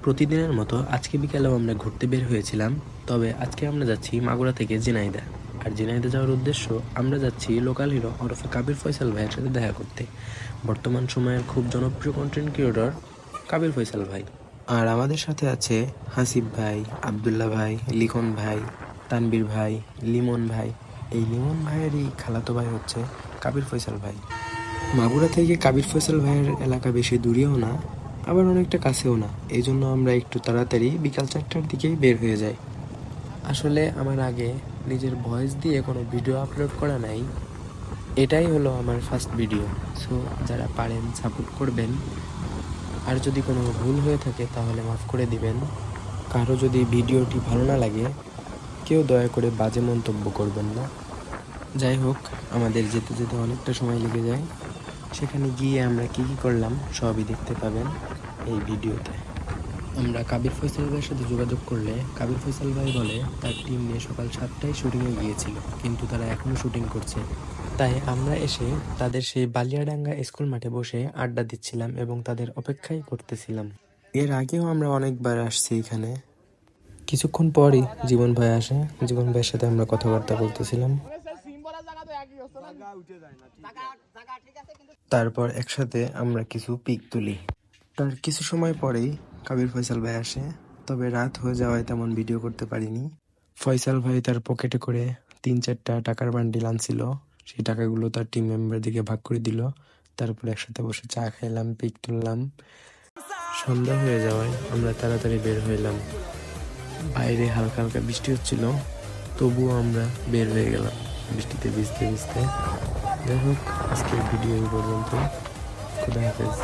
প্রতিদিনের মতো আজকে বিকালেও আমরা ঘুরতে বের হয়েছিলাম। তবে আজকে আমরা যাচ্ছি মাগুরা থেকে ঝিনাইদহ। আর ঝিনাইদহ যাওয়ার উদ্দেশ্য, আমরা যাচ্ছি লোকাল হিরো ওরফে কাবির ফয়সাল ভাইয়ের সাথে দেখা করতে। বর্তমান সময়ের খুব জনপ্রিয় কন্টেন্ট ক্রিয়েটর কাবির ফয়সাল ভাই। আর আমাদের সাথে আছে হাসিব ভাই, আবদুল্লাহ ভাই, লিখন ভাই, তানবীর ভাই, লিমন ভাই। এই লিমন ভাইয়েরই খালাতো ভাই হচ্ছে কাবির ফয়সাল ভাই। মাগুরা থেকে কাবির ফয়সাল ভাইয়ের এলাকা বেশি দূরেও না, আবার অনেকটা কাছেও না। এই জন্য আমরা একটু তাড়াতাড়ি বিকাল 4টার দিকেই বের হয়ে যাই। আসলে আমার আগে নিজের ভয়েস দিয়ে কোনো ভিডিও আপলোড করা নাই, এটাই হলো আমার ফার্স্ট ভিডিও। সো যারা পারেন সাপোর্ট করবেন, আর যদি কোনো ভুল হয়ে থাকে তাহলে মাফ করে দিবেন। কারো যদি ভিডিওটি ভালো না লাগে, কেউ দয়া করে বাজে মন্তব্য করবেন না। যাই হোক, আমাদের যেতে যেতে অনেকটা সময় লেগে যায়। সেখানে গিয়ে আমরা কী কী করলাম সবই দেখতে পাবেন এই ভিডিওতে। আমরা কাবির ফয়সাল ভাইয়ের সাথে যোগাযোগ করলে কাবির ফয়সাল ভাই বলে তার টিম নিয়ে সকাল 7টায় শুটিংয়ে গিয়েছিল, কিন্তু তারা এখনও শুটিং করছে। তাই আমরা এসে তাদের সেই বালিয়াডাঙ্গা স্কুল মাঠে বসে আড্ডা দিচ্ছিলাম এবং তাদের অপেক্ষাই করতেছিলাম। এর আগেও আমরা অনেকবার আসছি এখানে। কিছুক্ষণ পরই জীবন ভাই আসে। জীবন ভাইয়ের সাথে আমরা কথাবার্তা বলতেছিলাম। তারপর একসাথে আমরা কিছু পিক তুলি। তার কিছু সময় পরেই কাবির ফয়সাল ভাই আসে, তবে রাত হয়ে যাওয়ায় তেমন ভিডিও করতে পারিনি। ফয়সাল ভাই তার পকেটে করে 3-4টা টাকার বান্ডিল আনছিল, সেই টাকাগুলো তার টিম মেম্বারদেরকে ভাগ করে দিল। তারপর একসাথে বসে চা খাইলাম, পিক তুললাম। সন্ধ্যা হয়ে যাওয়ায় আমরা তাড়াতাড়ি বের হইলাম। বাইরে হালকা হালকা বৃষ্টি হচ্ছিল, তবুও আমরা বের হয়ে গেলাম বৃষ্টিতে ভিজতে ভিজতে। যাই হোক, আজকের ভিডিও এই পর্যন্ত। খুদা হাফেজ।